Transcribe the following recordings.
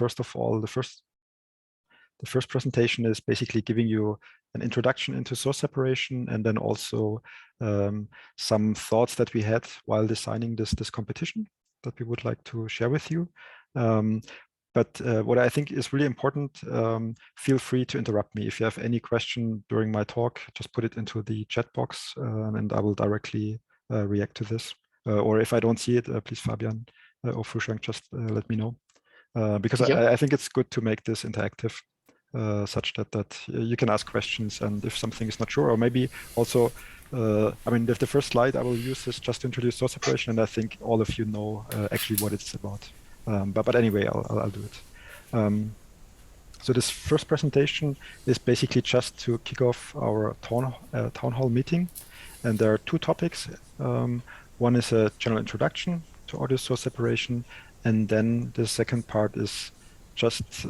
first of all, the first presentation is basically giving you an introduction into source separation, and then also some thoughts that we had while designing this competition that we would like to share with you. But what I think is really important, feel free to interrupt me. If you have any question during my talk, just put it into the chat box, and I will directly react to this. Or if I don't see it, please, Fabian or Fushank, just let me know. Because I think it's good to make this interactive, such that you can ask questions, and if something is not sure, or maybe also, I mean, if the first slide I will use is just to introduce source separation, and I think all of you know actually what it's about. But anyway, I'll do it. So this first presentation is basically just to kick off our town hall meeting, and there are two topics. One is a general introduction to audio source separation, and then the second part is just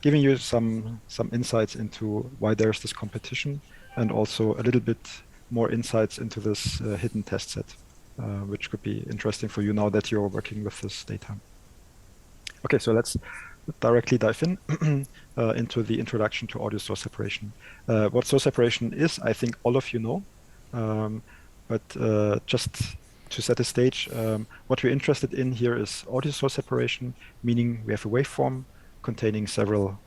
giving you some insights into why there's this competition, and also a little bit more insights into this hidden test set, which could be interesting for you now that you're working with this data. Okay, so let's directly dive in into the introduction to audio source separation. What source separation is, I think all of you know, but just to set the stage, what we're interested in here is audio source separation, meaning we have a waveform containing several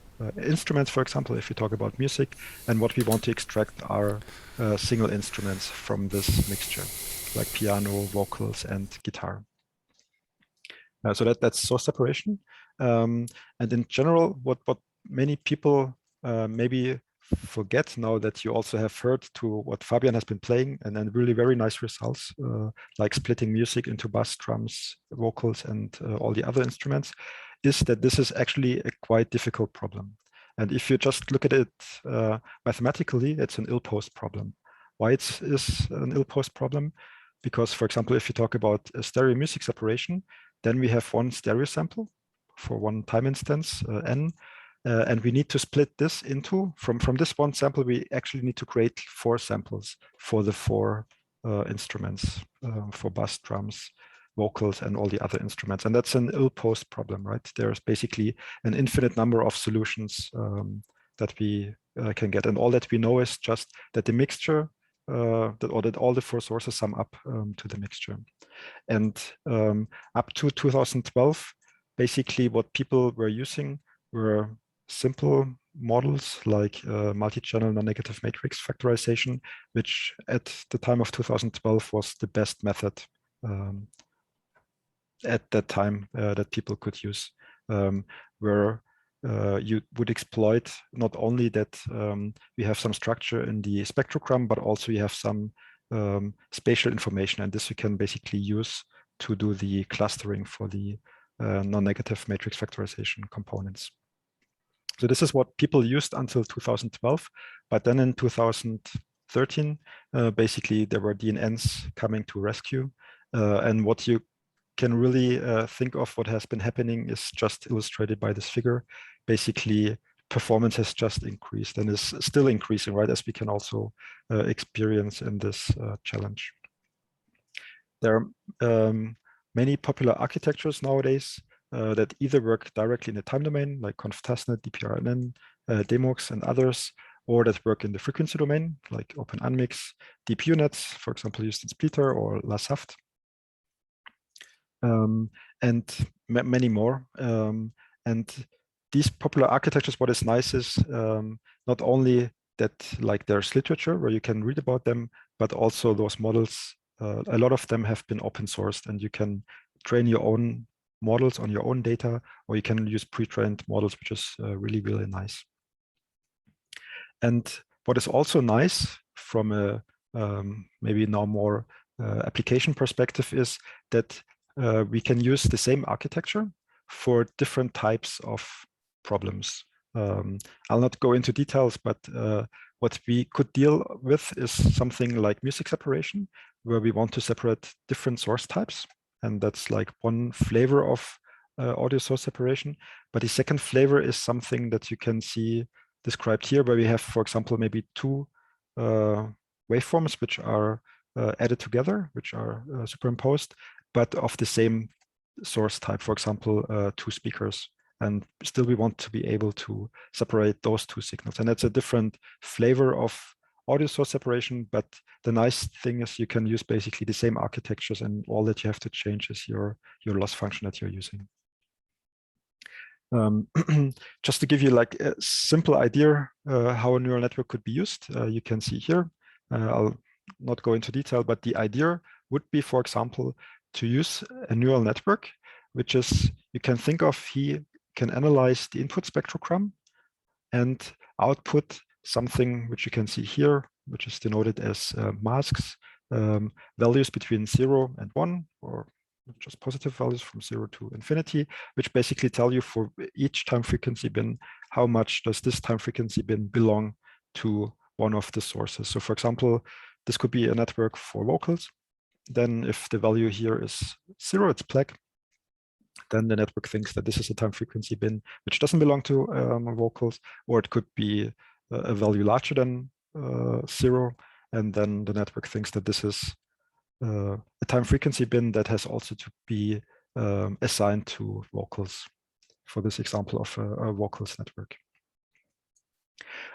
instruments, for example, if you talk about music, and what we want to extract are single instruments from this mixture, like piano, vocals, and guitar. So that's source separation. And in general, what many people maybe forget now that you also have heard to what Fabian has been playing, and then really very nice results, like splitting music into bass, drums, vocals, and all the other instruments, is that this is actually a quite difficult problem. And if you just look at it mathematically, it's an ill-posed problem. Why is an ill-posed problem? Because, for example, if you talk about a stereo music separation, then we have one stereo sample for one time instance, n, and we need to split this into, from this one sample, we actually need to create 4 samples for the 4 instruments, for bass, drums, vocals, and all the other instruments. And that's an ill-posed problem, right? There's basically an infinite number of solutions that we can get. And all that we know is just that the mixture, or that all the 4 sources sum up to the mixture. And up to 2012, basically what people were using were simple models like multi-channel non-negative matrix factorization, which at the time of 2012 was the best method at that time that people could use, where you would exploit not only that we have some structure in the spectrogram, but also you have some spatial information, and this you can basically use to do the clustering for the non-negative matrix factorization components. So this is what people used until 2012, but then in 2013, basically there were DNNs coming to rescue, and what you can really think of what has been happening is just illustrated by this figure. Basically, performance has just increased and is still increasing, right, as we can also experience in this challenge. There are many popular architectures nowadays that either work directly in the time domain, like conf-tasnet, DPRNN, Demux, and others, or that work in the frequency domain, like OpenUnmix, DPUnets, for example, used in Splitter or LaSaft. And many more. And these popular architectures, what is nice is not only that like there's literature where you can read about them, but also those models, a lot of them have been open sourced, and you can train your own models on your own data, or you can use pre-trained models, which is really, really nice. And what is also nice from a maybe now more application perspective is that we can use the same architecture for different types of problems. I'll not go into details, but what we could deal with is something like music separation, where we want to separate different source types. And that's like one flavor of audio source separation. But the second flavor is something that you can see described here, where we have, for example, maybe 2 waveforms which are added together, which are superimposed, but of the same source type, for example, 2 speakers. and still we want to be able to separate those two signals. And that's a different flavor of audio source separation, but the nice thing is you can use basically the same architectures, and all that you have to change is your loss function that you're using. Just to give you like a simple idea how a neural network could be used, you can see here. I'll not go into detail, but the idea would be, for example, to use a neural network, which is, you can think of, he can analyze the input spectrogram and output something which you can see here, which is denoted as masks, values between 0 and 1, or just positive values from 0 to infinity, which basically tell you for each time frequency bin, how much does this time frequency bin belong to one of the sources. So for example, this could be a network for vocals. Then if the value here is 0, it's black. Then the network thinks that this is a time frequency bin which doesn't belong to vocals, or it could be a value larger than 0. And then the network thinks that this is a time frequency bin that has also to be assigned to vocals, for this example of a vocals network.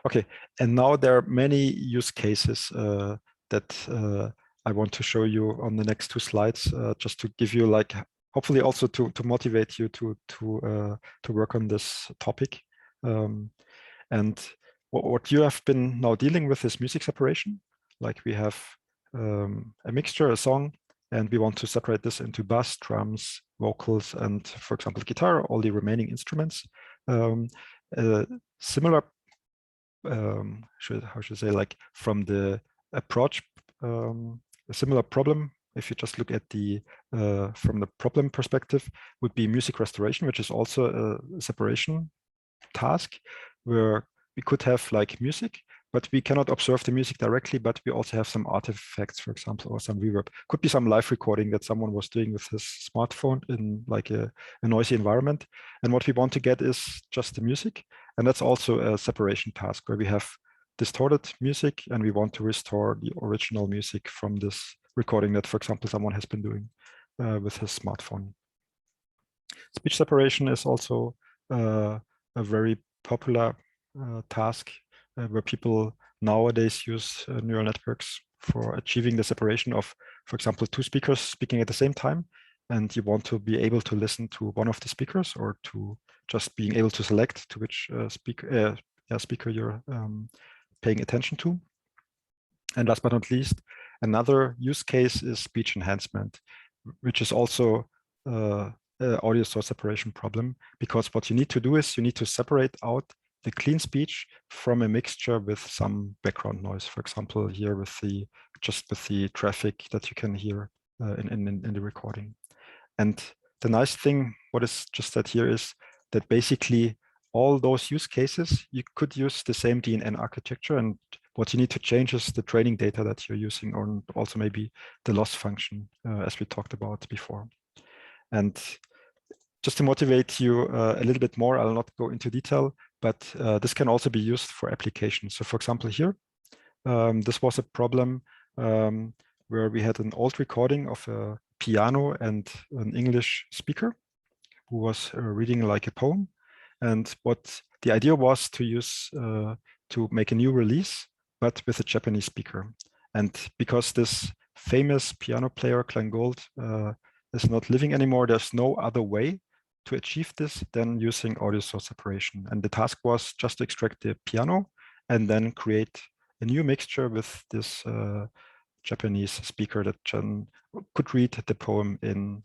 Okay, and now there are many use cases that I want to show you on the next 2 slides, just to give you like, hopefully also to motivate you to work on this topic. And what you have been now dealing with is music separation. Like we have a mixture, a song, and we want to separate this into bass, drums, vocals, and for example, guitar, all the remaining instruments. Similar, how should I say, like from the approach, a similar problem, if you just look at the from the problem perspective, would be music restoration, which is also a separation task, where we could have like music, but we cannot observe the music directly, but we also have some artifacts, for example, or some reverb. Could be some live recording that someone was doing with his smartphone in like a noisy environment. And what we want to get is just the music. And that's also a separation task where we have distorted music and we want to restore the original music from this recording that, for example, someone has been doing with his smartphone. Speech separation is also a very popular task where people nowadays use neural networks for achieving the separation of, for example, 2 speakers speaking at the same time, and you want to be able to listen to one of the speakers, or to just being able to select to which speaker you're paying attention to. And last but not least, another use case is speech enhancement, which is also audio source separation problem, because what you need to do is you need to separate out the clean speech from a mixture with some background noise. For example, here with the traffic that you can hear in the recording. And the nice thing, what is just that here, is that basically all those use cases, you could use the same DNN architecture, and what you need to change is the training data that you're using, or also maybe the loss function, as we talked about before. And just to motivate you a little bit more, I'll not go into detail, but this can also be used for applications. So for example, here, this was a problem where we had an old recording of a piano and an English speaker who was reading like a poem. And what the idea was to use to make a new release, but with a Japanese speaker. And because this famous piano player, Klein Gold, is not living anymore, there's no other way to achieve this than using audio source separation. And the task was just to extract the piano and then create a new mixture with this Japanese speaker that could read the poem in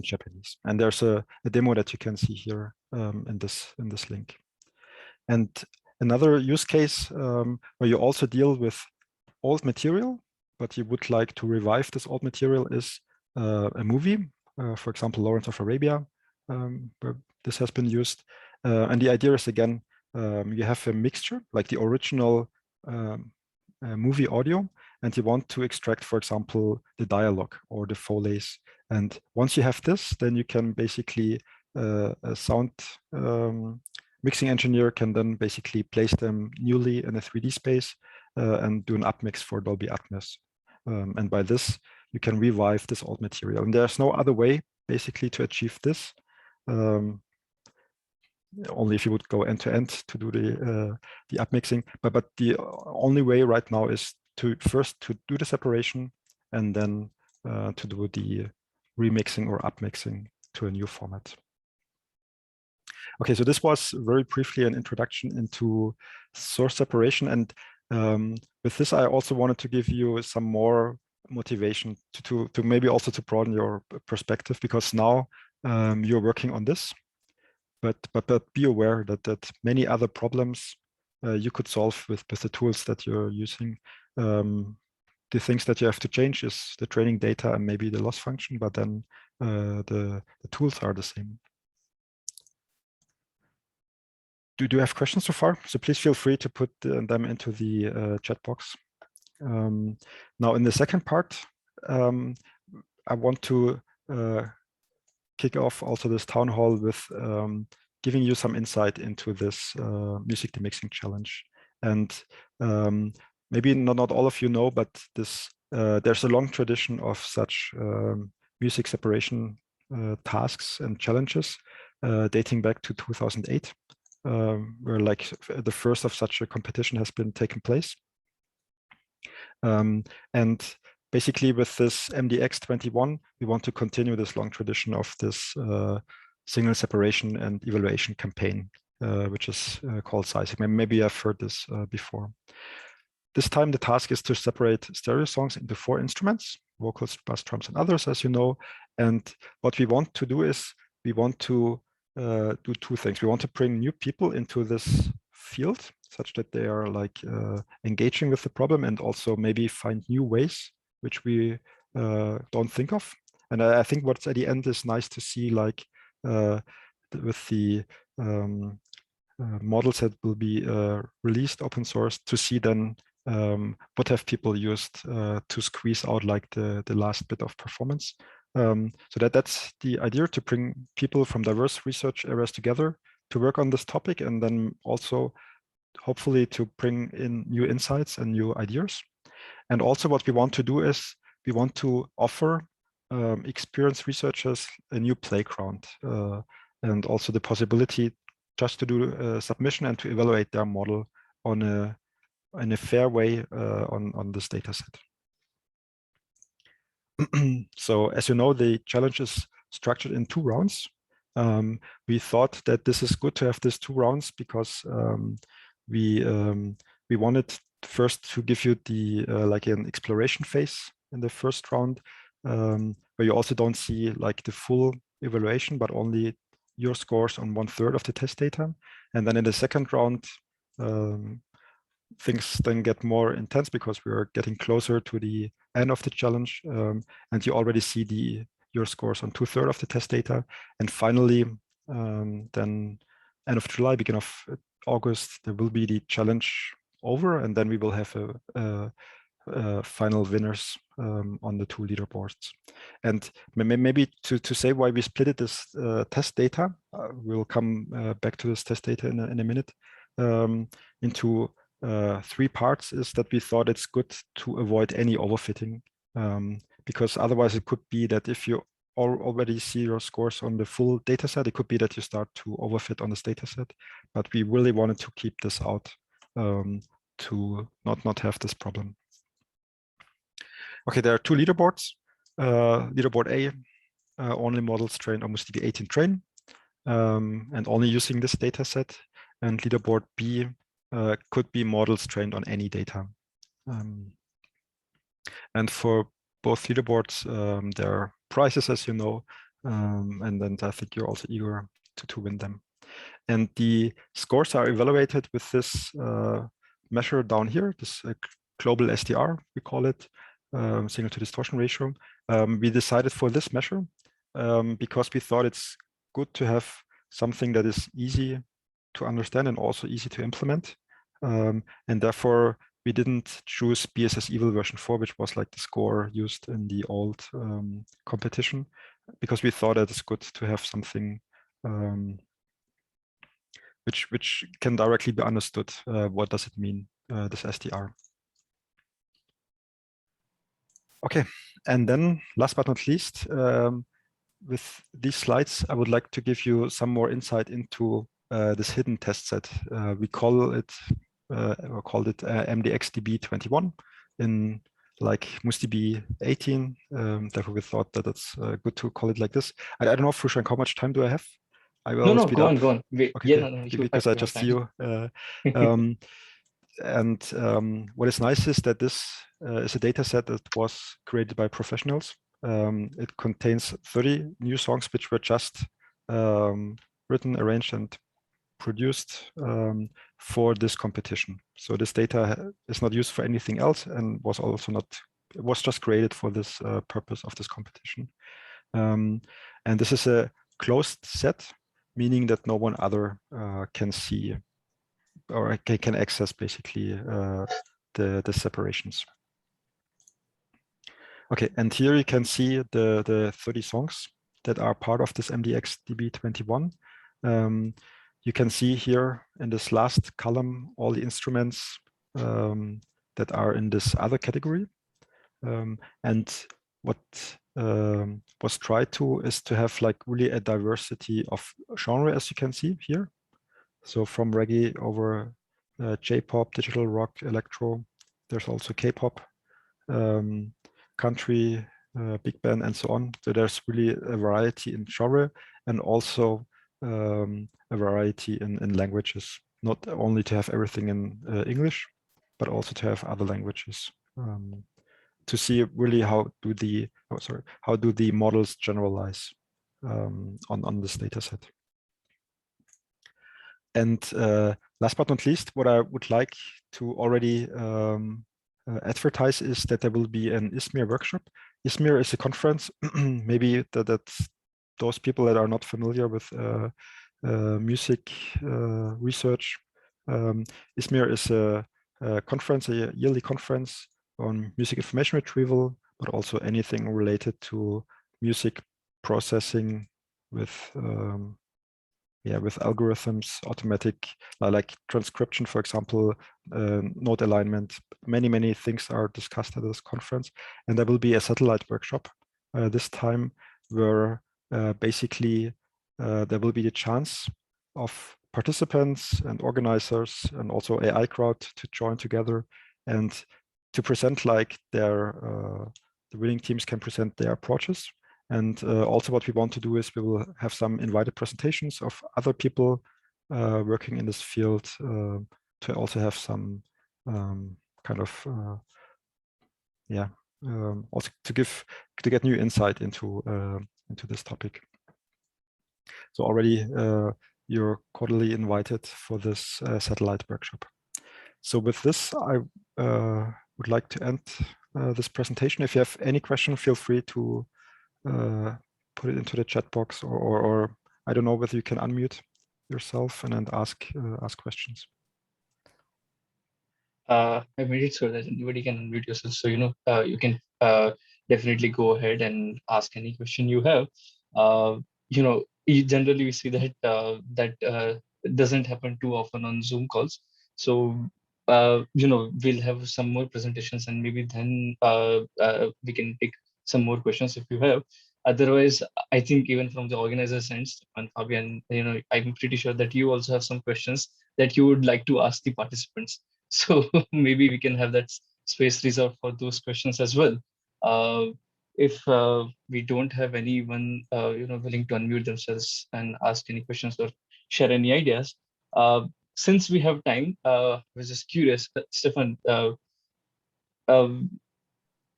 Japanese. And there's a demo that you can see here in this link. And another use case where you also deal with old material, but you would like to revive this old material, is a movie. For example, Lawrence of Arabia, where this has been used. And the idea is, again, you have a mixture, like the original movie audio, and you want to extract, for example, the dialogue or the Foleys. And once you have this, then you can basically, a sound mixing engineer can then basically place them newly in a 3D space and do an upmix for Dolby Atmos. And by this, you can revive this old material. And there's no other way basically to achieve this only if you would go end to end to do the upmixing. But the only way right now is to first to do the separation and then to do the remixing or upmixing to a new format. Okay, so this was very briefly an introduction into source separation, and with this I also wanted to give you some more motivation to maybe also to broaden your perspective, because now you're working on this, but be aware that many other problems you could solve with the tools that you're using. The things that you have to change is the training data and maybe the loss function, but then the tools are the same. Do you have questions so far? So please feel free to put them into the chat box. Now in the second part, I want to kick off also this town hall with giving you some insight into this music demixing challenge. And maybe not all of you know, but this there's a long tradition of such music separation tasks and challenges dating back to 2008. Where like the first of such a competition has been taken place. And basically with this MDX21, we want to continue this long tradition of this signal separation and evaluation campaign, which is called SISIC. Maybe I've heard this before. This time the task is to separate stereo songs into 4 instruments, vocals, bass, drums, and others, as you know. And what we want to do is we want to do 2 things. We want to bring new people into this field such that they are like engaging with the problem, and also maybe find new ways which we don't think of. And I think what's at the end is nice to see, like with the models that will be released open source, to see then what have people used to squeeze out like the last bit of performance. So that's the idea, to bring people from diverse research areas together to work on this topic, and then also hopefully to bring in new insights and new ideas. And also what we want to do is we want to offer experienced researchers a new playground, and also the possibility just to do a submission and to evaluate their model in a fair way on this data set. So as you know, the challenge is structured in 2 rounds. We thought that this is good to have these 2 rounds because we wanted first to give you the like an exploration phase in the first round, where you also don't see like the full evaluation, but only your scores on 1/3 of the test data. And then in the second round, things then get more intense because we are getting closer to the end of the challenge, and you already see your scores on 2/3 of the test data. And finally, then end of July, beginning of August, there will be the challenge over, and then we will have a final winners on the 2 leaderboards. And maybe to say why we split this test data, we'll come back to this test data in a minute, into 3 parts, is that we thought it's good to avoid any overfitting, because otherwise it could be that if you already see your scores on the full data set, it could be that you start to overfit on this data set. But we really wanted to keep this out, to not have this problem. Okay, there are 2 leaderboards. Leaderboard A, only models trained on MuSDB 18 train, and only using this data set. And leaderboard B could be models trained on any data. And for both leaderboards, there are prizes, as you know, and then I think you're also eager to win them. And the scores are evaluated with this measure down here, this global SDR, we call it, signal to distortion ratio. We decided for this measure because we thought it's good to have something that is easy to understand and also easy to implement. And therefore, we didn't choose BSS Evil version 4, which was like the score used in the old competition, because we thought that it's good to have something which can directly be understood. What does it mean, this SDR? Okay, and then last but not least, with these slides, I would like to give you some more insight into this hidden test set. We call it or called it MDXDB21 in like MuseDB 18. Therefore, we thought that it's good to call it like this. I don't know, Fushank, how much time do I have? I will speed Go up. on, go on. Wait, Okay, yeah, no, because I just see you. What is nice is that this is a data set that was created by professionals. It contains 30 new songs which were just written, arranged, and produced for this competition. So this data is not used for anything else and was also not, it was just created for this purpose of this competition. And this is a closed set, meaning that no one other can see or can access basically the separations. Okay, and here you can see the 30 songs that are part of this MDX-DB21. You can see here in this last column all the instruments that are in this other category. And what was tried to is to have like really a diversity of genre, as you can see here. So from reggae over J-pop, digital rock, electro. There's also K-pop, country, big band, and so on. So there's really a variety in genre and also a variety in languages. Not only to have everything in English, but also to have other languages. To see really how do the models generalize on this data set. And last but not least, what I would like to already advertise is that there will be an ISMIR workshop. ISMIR is a conference. Maybe that's those people that are not familiar with music research. ISMIR is a conference, a yearly conference on music information retrieval, but also anything related to music processing with with algorithms, automatic like transcription, for example, note alignment. Many things are discussed at this conference, and there will be a satellite workshop this time where basically there will be the chance of participants and organizers and also AIcrowd to join together and to present like their the winning teams can present their approaches. And also what we want to do is we will have some invited presentations of other people working in this field to also have some kind of also to get new insight into this topic. So already you're cordially invited for this satellite workshop. So with this, I would like to end this presentation. If you have any question, feel free to put it into the chat box, or I don't know whether you can unmute yourself and then ask questions. I made it so that anybody can unmute yourself. So, you can definitely go ahead and ask any question you have. Generally we see that doesn't happen too often on Zoom calls. So, we'll have some more presentations and maybe then we can take some more questions if you have. Otherwise, I think even from the organizer's end, and Fabian, I'm pretty sure that you also have some questions that you would like to ask the participants. So maybe we can have that space reserved for those questions as well. If we don't have anyone, willing to unmute themselves and ask any questions or share any ideas, since we have time, I was just curious, Stefan.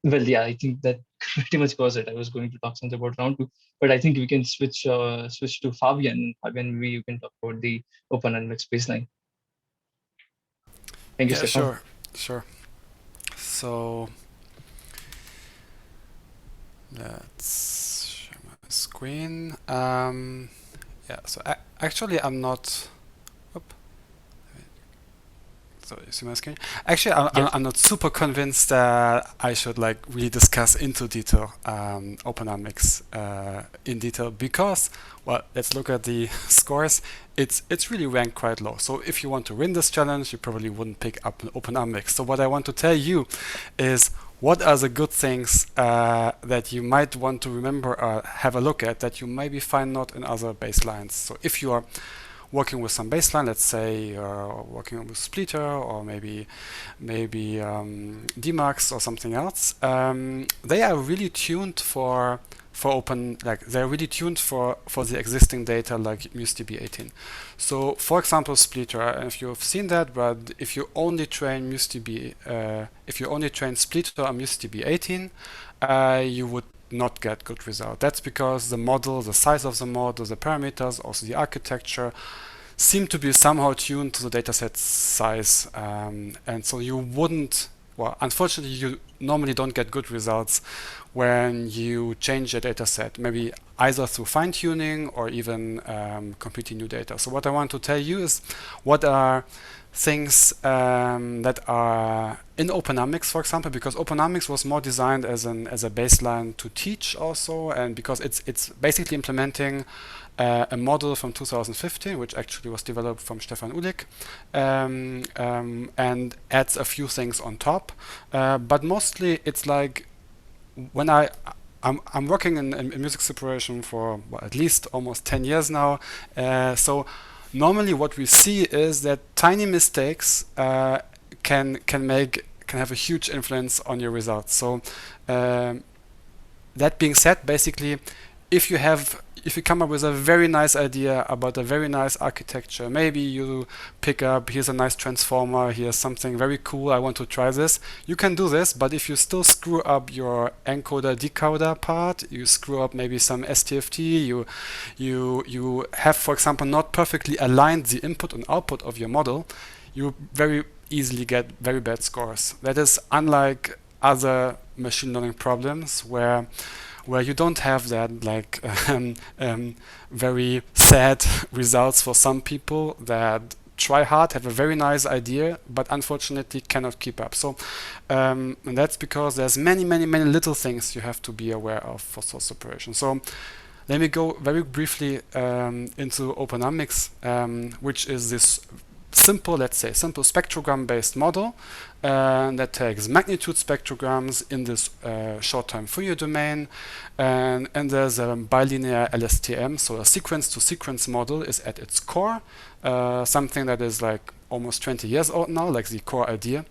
Well, yeah, I think that pretty much was it. I was going to talk something about round two, but I think we can switch to Fabian. Fabian, maybe you can talk about the open and mixed baseline. Thank you, Stefan. Sure. So let's share my screen. So actually I'm not. So you see my screen? Actually, I'm not super convinced that I should like really discuss into detail OpenRMix in detail because, well, let's look at the scores. It's really ranked quite low. So if you want to win this challenge, you probably wouldn't pick up an OpenRMix. So what I want to tell you is what are the good things that you might want to remember or have a look at that you maybe find not in other baselines. So if you are working with some baseline, let's say you're working with Splitter or maybe Demux or something else, they are really tuned for open, like they're really tuned for the existing data like MuseDB18. So for example, Splitter, if you've seen that, but if you only train MuseDB, if you only train Splitter on MuseDB18, you would not get good result. That's because the model, the size of the model, the parameters, also the architecture seem to be somehow tuned to the dataset size, and so you wouldn't, well, unfortunately, you normally don't get good results when you change your dataset, maybe either through fine-tuning or even completely new data. So what I want to tell you is what are things that are in OpenAmix, for example, because OpenAmix was more designed as a baseline to teach also, and because it's basically implementing a model from 2015, which actually was developed from Stefan Uhlig, and adds a few things on top. But mostly it's like when I'm working in music separation for at least almost 10 years now. So normally what we see is that tiny mistakes can have a huge influence on your results. So that being said, basically, if you come up with a very nice idea about a very nice architecture, maybe you pick up, here's a nice transformer, here's something very cool, I want to try this. You can do this, but if you still screw up your encoder decoder part, you screw up maybe some STFT, you have, for example, not perfectly aligned the input and output of your model, you very easily get very bad scores. That is unlike other machine learning problems where you don't have that, like very sad results for some people that try hard, have a very nice idea, but unfortunately cannot keep up. So and that's because there's many little things you have to be aware of for source separation. So let me go very briefly into OpenAmix, which is this simple, let's say, simple spectrogram-based model that takes magnitude spectrograms in this short-time Fourier domain, and there's a bilinear LSTM, so a sequence-to-sequence model is at its core, something that is like almost 20 years old now, like the core idea,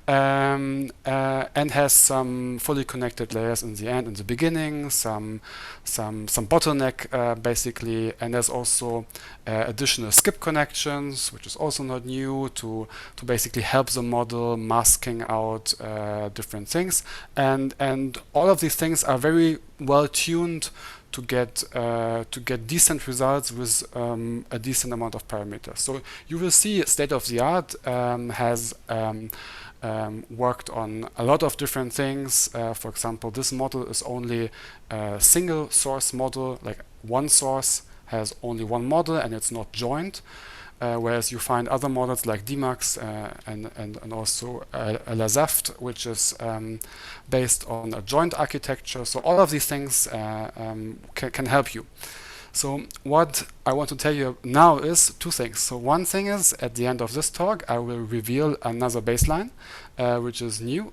and has some fully connected layers in the end, in the beginning, some bottleneck basically, and there's also additional skip connections, which is also not new, to basically help the model masking out different things, and all of these things are very well tuned to get decent results with a decent amount of parameters. So you will see state of the art has worked on a lot of different things. For example, this model is only a single source model, like one source has only one model and it's not joined. Whereas you find other models like Demux and also Lazaft, which is based on a joint architecture. So all of these things can help you. So what I want to tell you now is two things. So one thing is, at the end of this talk, I will reveal another baseline, which is new.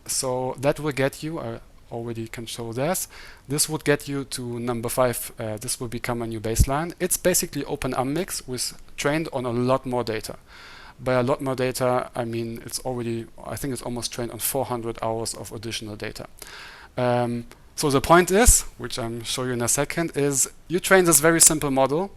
So that will get you, I already can show this. This would get you to number 5. This will become a new baseline. It's basically OpenAmix with trained on a lot more data. By a lot more data, I mean it's already, I think it's almost trained on 400 hours of additional data. So the point is, which I'm show you in a second, is you train this very simple model,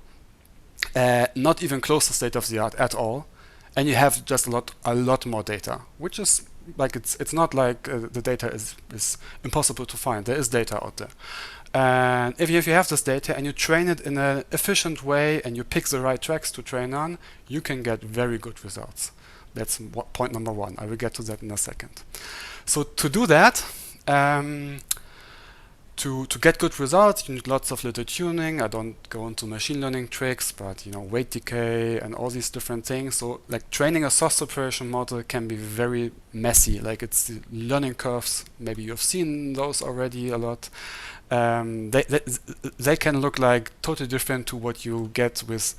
not even close to state of the art at all, and you have just a lot more data, which is like it's not like the data is impossible to find. There is data out there, and if you have this data and you train it in an efficient way and you pick the right tracks to train on, you can get very good results. That's point number 1. I will get to that in a second. So to do that, to get good results, you need lots of little tuning. I don't go into machine learning tricks, but weight decay and all these different things. So like training a source separation model can be very messy. Like it's the learning curves. Maybe you've seen those already a lot. They can look like totally different to what you get with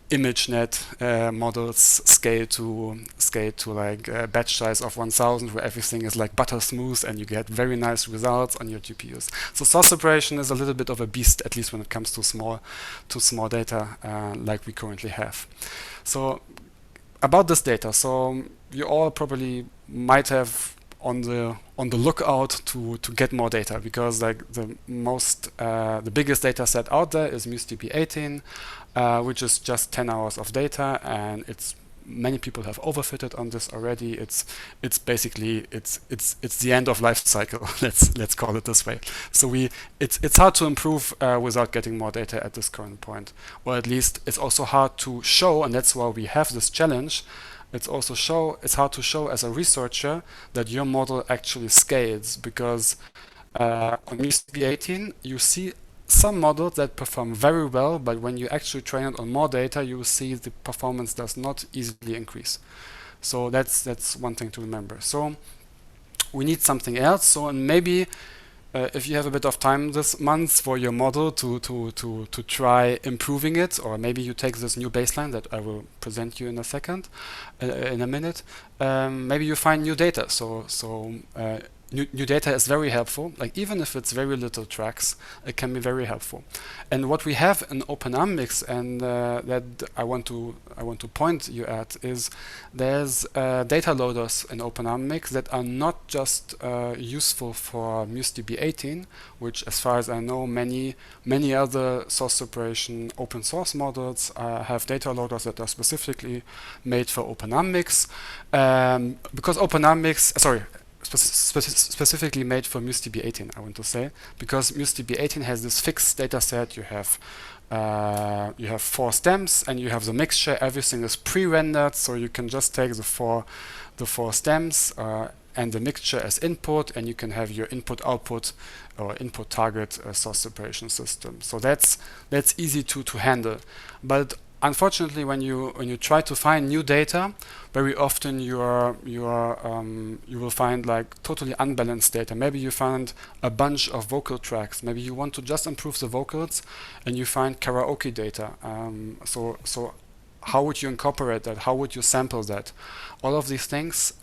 ImageNet models scale to like a batch size of 1000, where everything is like butter smooth and you get very nice results on your GPUs. So source separation is a little bit of a beast, at least when it comes to small data like we currently have. So about this data, so you all probably might have on the lookout to get more data, because like the biggest data set out there is MuseDB18, which is just 10 hours of data, and many people have overfitted on this already. It's basically it's the end of life cycle. let's call it this way. So it's hard to improve without getting more data at this current point, or at least it's also hard to show, and that's why we have this challenge. It's hard to show as a researcher that your model actually scales, because on MuseDB18 you see some models that perform very well, but when you actually train it on more data, you will see the performance does not easily increase. So that's one thing to remember. So we need something else. So maybe if you have a bit of time this month for your model to try improving it, or maybe you take this new baseline that I will present you in a minute. Maybe you find new data. New data is very helpful. Like even if it's very little tracks, it can be very helpful. And what we have in OpenAmix, and that I want to point you at, is there's data loaders in OpenAmix that are not just useful for MuseDB18, which, as far as I know, many other source separation open source models have data loaders that are specifically made for OpenAmix, because OpenAmix, specifically made for MuseDB18, I want to say, because MuseDB18 has this fixed data set. You have 4 stems and you have the mixture. Everything is pre-rendered, so you can just take the four stems and the mixture as input, and you can have your input-output or input-target source separation system. So that's easy to handle. But unfortunately, when you try to find new data, very often you will find like totally unbalanced data. Maybe you find a bunch of vocal tracks. Maybe you want to just improve the vocals, and you find karaoke data. So how would you incorporate that? How would you sample that? All of these things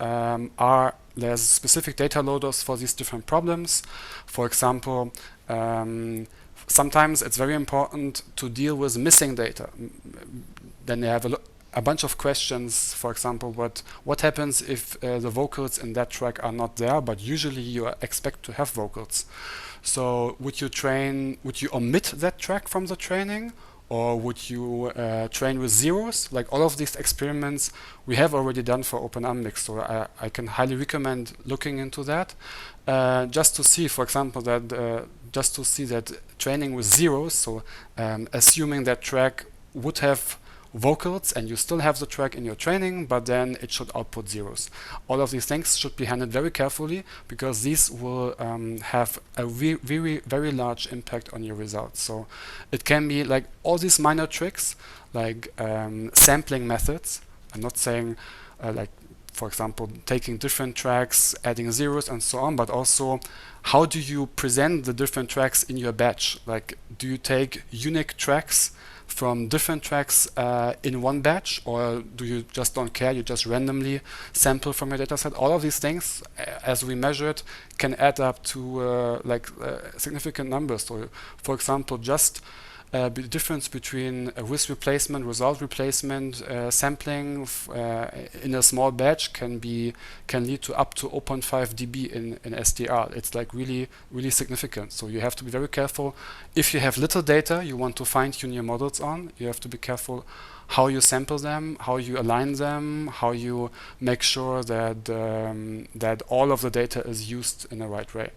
there's specific data loaders for these different problems. For example, sometimes it's very important to deal with missing data. Then they have a bunch of questions. For example, what happens if the vocals in that track are not there, but usually you expect to have vocals. So would you omit that track from the training, or would you train with zeros? Like all of these experiments we have already done for OpenAmix, so I can highly recommend looking into that, just to see, for example, that training with zeros, so assuming that track would have vocals and you still have the track in your training, but then it should output zeros. All of these things should be handled very carefully, because these will have a very large impact on your results. So it can be like all these minor tricks, like sampling methods. I'm not saying like, for example, taking different tracks, adding zeros and so on, but also how do you present the different tracks in your batch? Like, do you take unique tracks from different tracks in one batch, or do you just don't care, you just randomly sample from your dataset? All of these things, as we measure it, can add up to significant numbers. So, for example, just the difference between a with replacement, result replacement, sampling in a small batch can lead to up to 0.5 dB in SDR. It's like really significant. So you have to be very careful. If you have little data you want to fine-tune your models on, you have to be careful how you sample them, how you align them, how you make sure that that all of the data is used in the right way.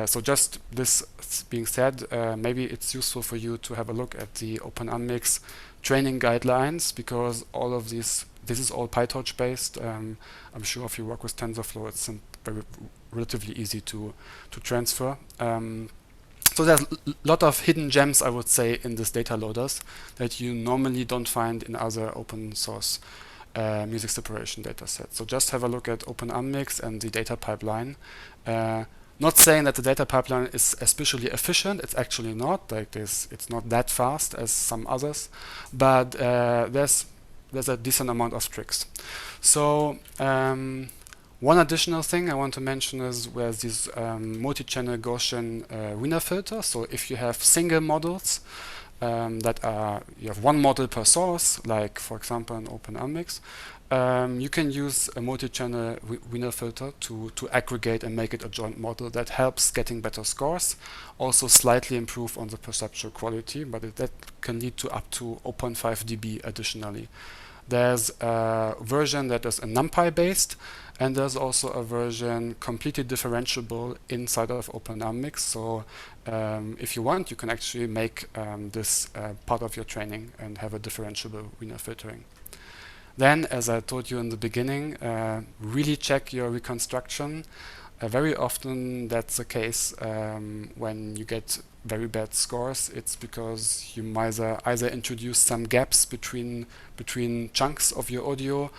So just this being said, maybe it's useful for you to have a look at the OpenAmix training guidelines, because all of this is all PyTorch based. I'm sure if you work with TensorFlow, it's relatively easy to transfer. So there's a lot of hidden gems, I would say, in these data loaders that you normally don't find in other open source music separation data set. So just have a look at OpenUnmix and the data pipeline. Not saying that the data pipeline is especially efficient. It's actually not. Like this, it's not that fast as some others, but there's a decent amount of tricks. So one additional thing I want to mention is where these multi-channel Gaussian Wiener filters. So if you have single models that are, you have one model per source, like for example in OpenUnmix, you can use a multi-channel Wiener filter to aggregate and make it a joint model that helps getting better scores, also slightly improve on the perceptual quality, but that can lead to up to 0.5 dB additionally. There's a version that is a NumPy based, and there's also a version completely differentiable inside of OpenUnmix. So if you want, you can actually make this part of your training and have a differentiable Wiener filtering. Then, as I told you in the beginning, really check your reconstruction. Very often that's the case when you get very bad scores. It's because you either introduce some gaps between chunks of your audio,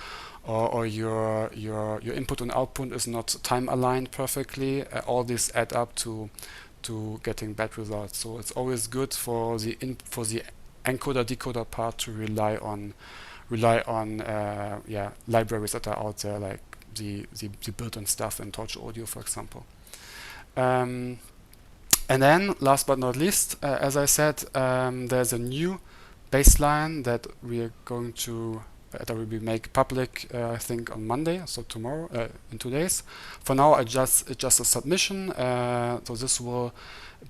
or your input and output is not time aligned perfectly. All this add up to getting bad results. So it's always good for the encoder decoder part to rely on libraries that are out there, like the built-in stuff in Torch Audio, for example. And then, last but not least, as I said, there's a new baseline that we are going to that will be make public, I think, on Monday, so tomorrow, in 2 days. For now, it's just a submission, so this will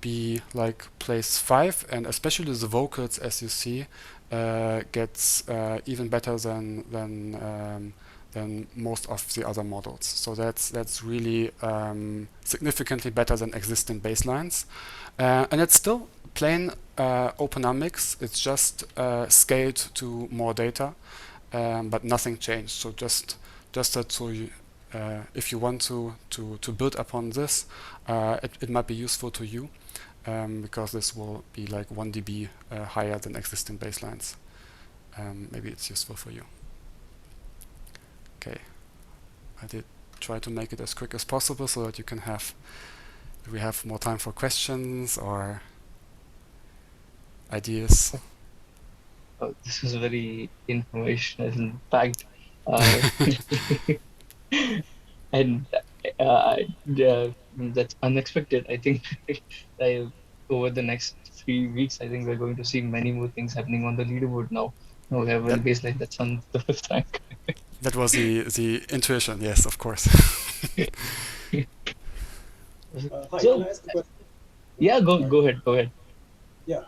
be like place 5, and especially the vocals, as you see, gets even better than most of the other models. So that's really significantly better than existing baselines, and it's still plain OpenUnmix. It's just scaled to more data, but nothing changed. So just that, so you, if you want to build upon this, it might be useful to you, because this will be like 1 dB higher than existing baselines. Maybe it's useful for you. Okay, I did try to make it as quick as possible so that we have more time for questions or ideas. Oh, this was very informational packed, and that's unexpected. I think over the next 3 weeks, I think we're going to see many more things happening on the leaderboard now. Now we have one baseline that's on the 5th rank. That was the intuition, yes, of course. Hi, So, can I ask a question? yeah, go ahead. Yeah,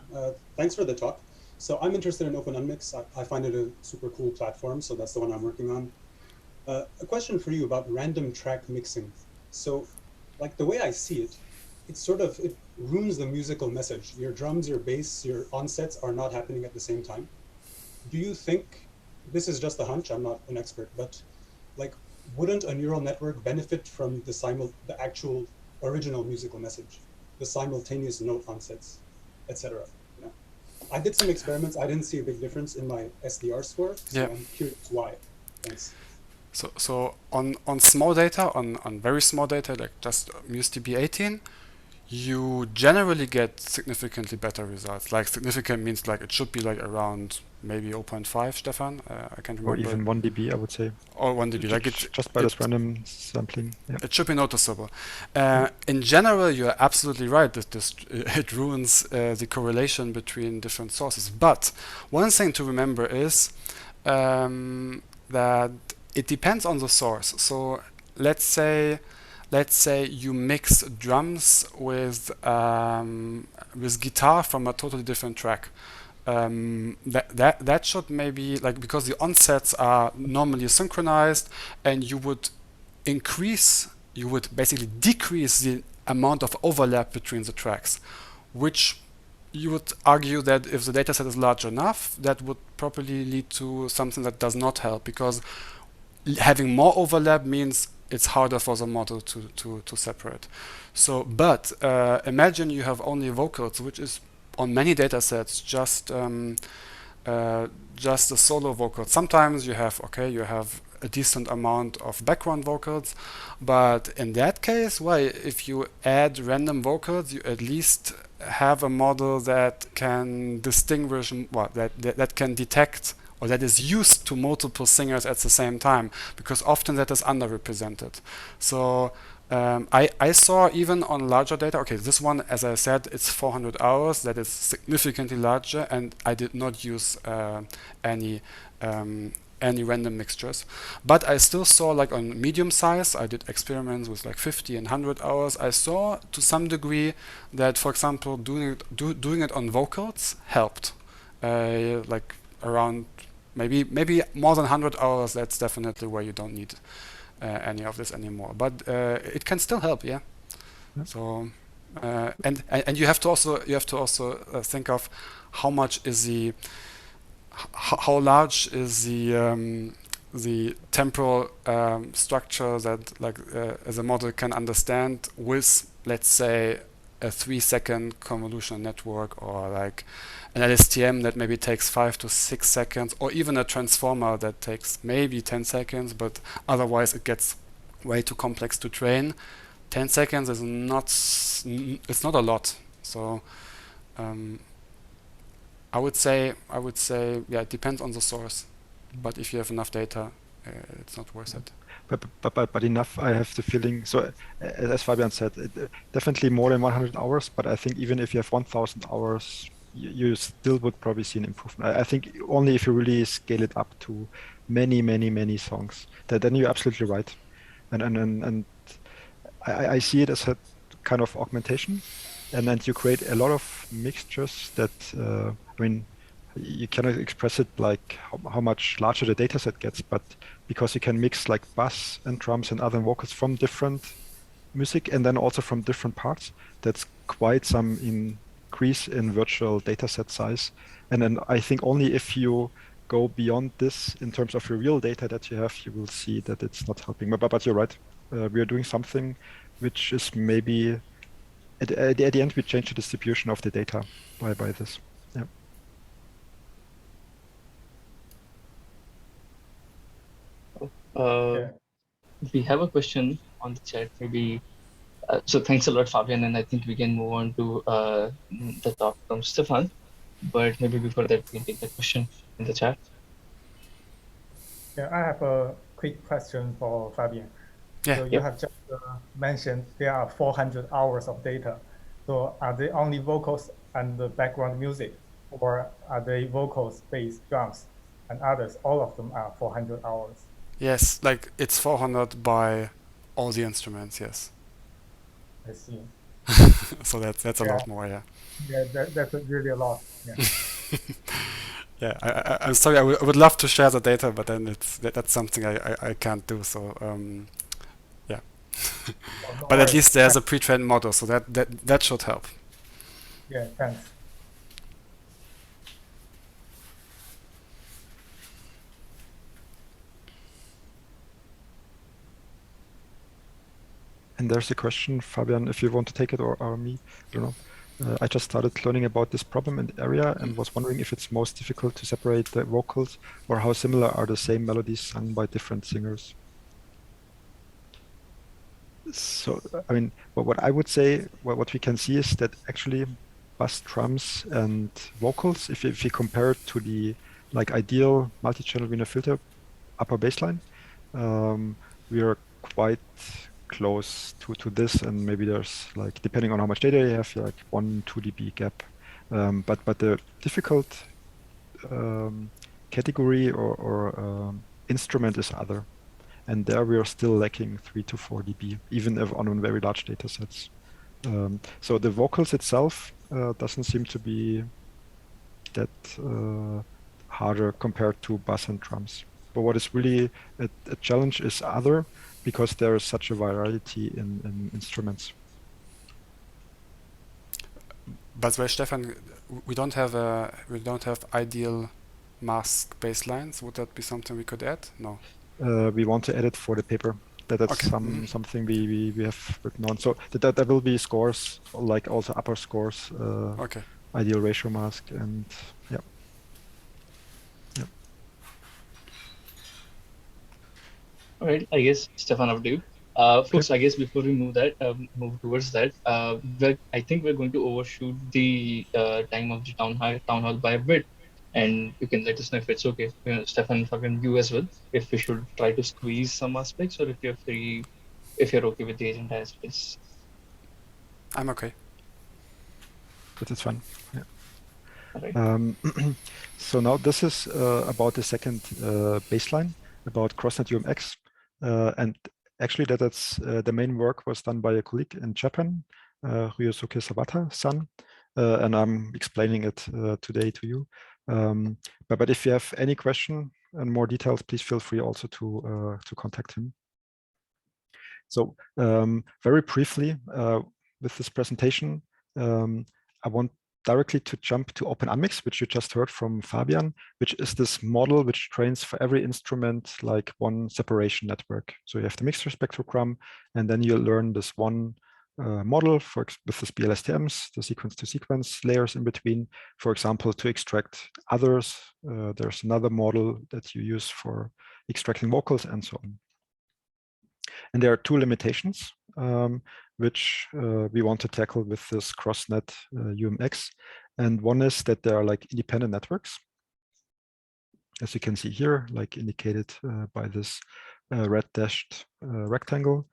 thanks for the talk. So I'm interested in OpenUnmix. I find it a super cool platform, so that's the one I'm working on. A question for you about random track mixing. So, like the way I see it, it ruins the musical message. Your drums, your bass, your onsets are not happening at the same time. Do you think, this is just a hunch, I'm not an expert, but like, wouldn't a neural network benefit from the actual original musical message, the simultaneous note onsets, etc.? You know, I did some experiments. I didn't see a big difference in my SDR score, so Yeah. I'm curious why. Thanks. So on small data, on very small data, like just MuseDB18, you generally get significantly better results. Like significant means like it should be like around maybe 0.5, Stefan. I can't remember. Or even 1 dB, I would say. Or 1 dB. Like just by this random sampling. Yeah. It should be noticeable. In general, you're absolutely right that it ruins the correlation between different sources. But one thing to remember is that it depends on the source. So let's say you mix drums with guitar from a totally different track. That should maybe, like, because the onsets are normally synchronized, and you would basically decrease the amount of overlap between the tracks, which you would argue that if the dataset is large enough, that would probably lead to something that does not help, because having more overlap means it's harder for the model to separate. So, but imagine you have only vocals, which is on many datasets just just a solo vocal. Sometimes you have a decent amount of background vocals, but in that case, well, if you add random vocals, you at least have a model that can distinguish, that can detect, or that is used to multiple singers at the same time, because often that is underrepresented. So I saw even on larger data, okay, this one, as I said, it's 400 hours, that is significantly larger, and I did not use any random mixtures. But I still saw, like on medium size, I did experiments with like 50 and 100 hours. I saw to some degree that, for example, doing it on vocals helped. Like around maybe more than 100 hours, that's definitely where you don't need any of this anymore. But it can still help, yeah. So and you have to also think of how much is how large is the temporal structure that as a model can understand with, let's say, a 3-second convolutional network, or like an LSTM that maybe takes 5 to 6 seconds, or even a transformer that takes maybe 10 seconds, but otherwise it gets way too complex to train. 10 seconds is it's not a lot. So I would say, yeah, it depends on the source. But if you have enough data, it's not worth it. But enough, I have the feeling. So as Fabian said, definitely more than 100 hours. But I think even if you have 1,000 hours, you still would probably see an improvement. I think only if you really scale it up to many songs. Then you're absolutely right. And I see it as a kind of augmentation. And then you create a lot of mixtures that, I mean, you cannot express it like how much larger the data set gets, but because you can mix like bass and drums and other vocals from different music and then also from different parts, that's quite some increase in virtual data set size. And then I think only if you go beyond this in terms of your real data that you have, you will see that it's not helping. But you're right. We are doing something which is maybe at the end we change the distribution of the data by this. Yeah. We have a question on the chat, maybe. So thanks a lot, Fabian, and I think we can move on to the talk from Stefan. But maybe before that, we can take the question in the chat. Yeah, I have a quick question for Fabian. Yeah. So you have just mentioned there are 400 hours of data. So are they only vocals and the background music, or are they vocals, bass, drums, and others? All of them are 400 hours. Yes, like it's 400 by all the instruments. Yes. I see. So that's a lot more. Yeah. Yeah, that's really a lot. Yeah. Yeah, I'm sorry. I would love to share the data, but then that's something I can't do. So yeah. But at least there's a pre-trained model, so that should help. Yeah, thanks. And there's a question, Fabian, if you want to take it, or me, I don't know. I just started learning about this problem in the area and was wondering if it's most difficult to separate the vocals, or how similar are the same melodies sung by different singers. So, I mean, what I would say, what we can see is that actually bass, drums, and vocals, if you compare it to the like ideal multi-channel Wiener filter upper bassline, we are quite close to this, and maybe there's like, depending on how much data you have, like 1-2 dB gap. But the difficult category or instrument is other. And there we are still lacking 3 to 4 dB, even if on very large data sets. So the vocals itself doesn't seem to be that harder compared to bass and drums. But what is really a challenge is other, because there is such a variety in instruments. But where, Stefan, we don't have ideal mask baselines. Would that be something we could add? No. We want to add it for the paper. That's Okay. Something we have written on. So there will be scores, like also upper scores, Okay. ideal ratio mask, and yeah. All right, I guess Stefan, up to you. Folks, I guess before we move towards that, I think we're going to overshoot the time of the town hall by a bit, and you can let us know if it's okay. Stefan, fucking you as well, if we should try to squeeze some aspects, or if you're free, if you're okay with the agenda as it is. I'm okay. But it's fun. Yeah. Right. So now this is about the second baseline about CrossNet UMX, and actually that's the main work was done by a colleague in Japan, Ryosuke Sawata-san, and I'm explaining it today to you. But if you have any question and more details, please feel free also to contact him. So very briefly with this presentation, I want directly to jump to OpenUnmix, which you just heard from Fabian, which is this model which trains for every instrument like one separation network. So you have the mixture spectrogram, and then you learn this one model with this BLSTMs, the sequence-to-sequence layers in between, for example, to extract others. There's another model that you use for extracting vocals and so on. And there are two limitations which we want to tackle with this CrossNet UMX. And one is that there are like independent networks, as you can see here, like indicated by this red dashed rectangle,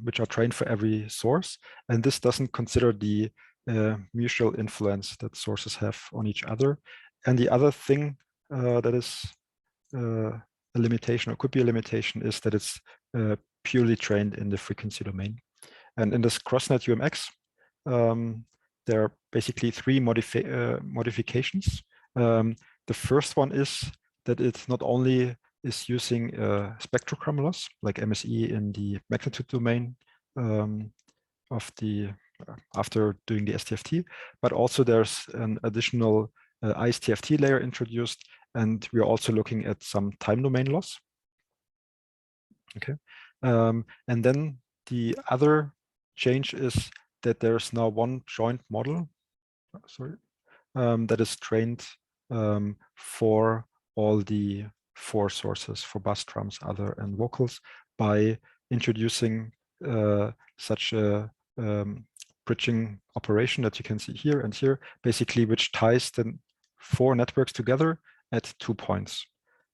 which are trained for every source. And this doesn't consider the mutual influence that sources have on each other. And the other thing that is a limitation, or could be a limitation, is that it's purely trained in the frequency domain. And in this CrossNet UMX, there are basically three modifications. The first one is that it not only is using spectrogram loss, like MSE in the magnitude domain of the after doing the STFT, but also there's an additional ISTFT layer introduced, and we're also looking at some time domain loss. Okay, and then the other change is that there's now one joint model, that is trained for all the four sources, for bass, drums, other, and vocals, by introducing such a bridging operation that you can see here and here, basically, which ties the four networks together at 2 points.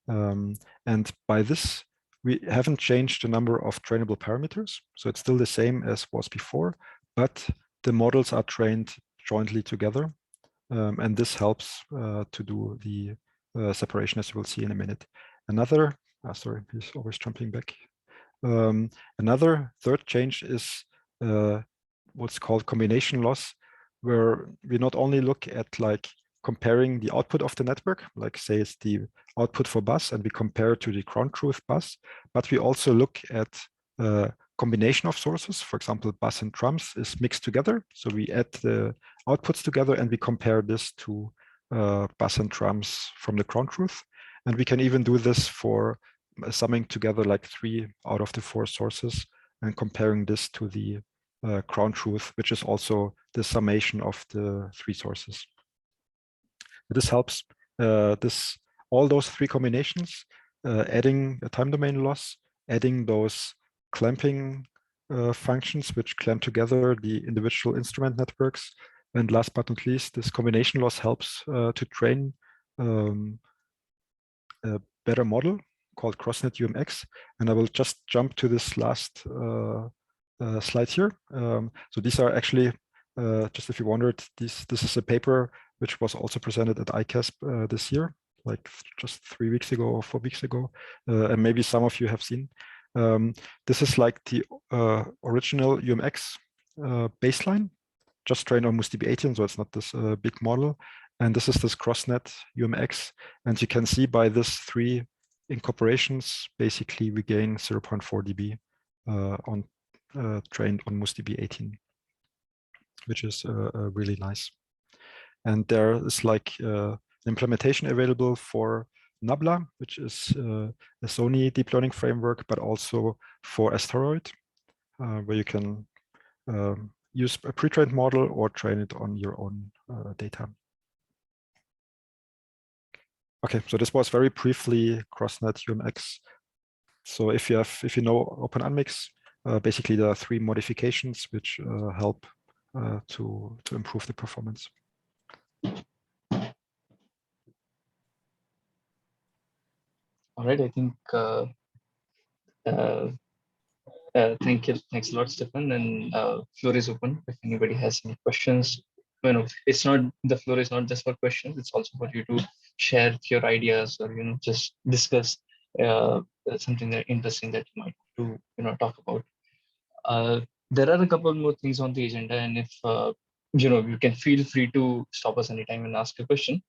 And by this, we haven't changed the number of trainable parameters, so it's still the same as was before, but the models are trained jointly together, and this helps to do the separation, as you will see in a minute. Another, sorry, he's always jumping back. Another third change is what's called combination loss, where we not only look at like comparing the output of the network, like say it's the output for bus, and we compare it to the ground truth bus, but we also look at combination of sources. For example, bus and drums is mixed together. So we add the outputs together and we compare this to bus and drums from the ground truth. And we can even do this for summing together like 3 out of the 4 sources and comparing this to the ground truth, which is also the summation of the 3 sources. This helps all those 3 combinations, adding a time domain loss, adding those clamping functions which clamp together the individual instrument networks, and last but not least, this combination loss helps to train a better model called CrossNet UMX. And I will just jump to this last slide here. So these are actually, just if you wondered, this is a paper which was also presented at ICASP this year, like just 3 weeks ago or 4 weeks ago, and maybe some of you have seen. This is like the original UMX baseline, just trained on MuSDB18, so it's not this big model. And this is this CrossNet UMX. And you can see by this 3 incorporations, basically we gain 0.4 dB on trained on MuSDB18, which is really nice. And there is like implementation available for Nabla, which is a Sony deep learning framework, but also for Asteroid, where you can use a pre-trained model or train it on your own data. Okay, so this was very briefly CrossNet UMX. So if you know Open Unmix, basically there are 3 modifications which help to improve the performance. All right, I think thanks a lot, Stefan, and floor is open if anybody has any questions. It's not, the floor is not just for questions, it's also for you to share your ideas, or just discuss something that interesting that you might do talk about. There are a couple more things on the agenda, and if you can feel free to stop us anytime and ask a question.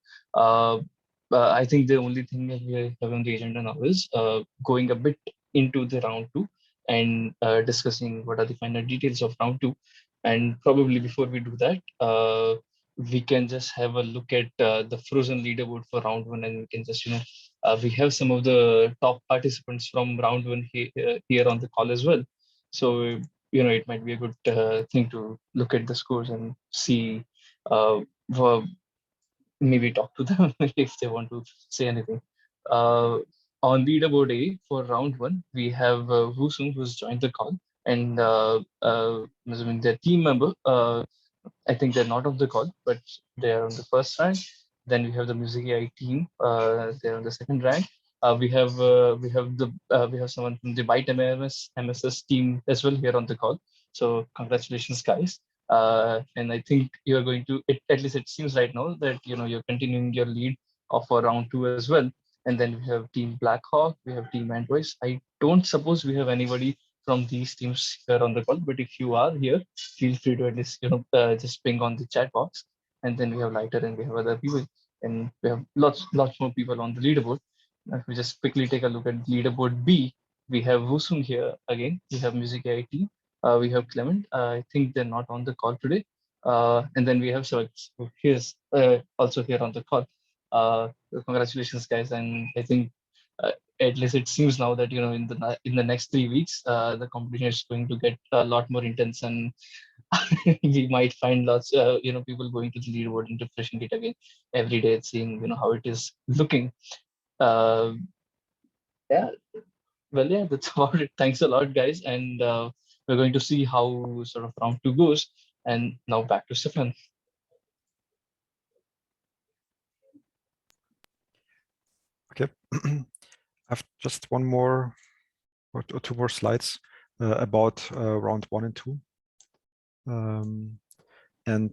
I think the only thing that we have on the agenda now is going a bit into the round 2 and discussing what are the final details of round 2. And probably before we do that, we can just have a look at the frozen leaderboard for round 1, and we can just we have some of the top participants from round 1 here on the call as well. So it might be a good thing to look at the scores and see, maybe talk to them if they want to say anything. On leaderboard A for round 1, we have Wusung, who's joined the call, and assuming their team member. I think they're not on the call, but they're on the first rank. Then we have the Music AI team. They're on the second rank. We have someone from the Byte MSS team as well here on the call. So congratulations, guys. And I think you're going to, at least it seems right now that you're continuing your lead of round 2 as well. And then we have Team Blackhawk, we have Team Androids. I don't suppose we have anybody from these teams here on the call, but if you are here, feel free to at least just ping on the chat box. And then we have Lighter, and we have other people, and we have lots more people on the leaderboard. If we just quickly take a look at leaderboard B, we have Wusung here again. We have Music AI team. We have Clement. I think they're not on the call today. And then we have Siraj, who is also here on the call. Congratulations, guys! And I think at least it seems now that in the next 3 weeks, the competition is going to get a lot more intense, and we might find lots people going to the leaderboard and refreshing it again every day, seeing how it is looking. Yeah, well, yeah, that's about it. Thanks a lot, guys, and we're going to see how sort of round 2 goes. And now back to Stefan. Okay, I have just one more or 2 more slides about round 1 and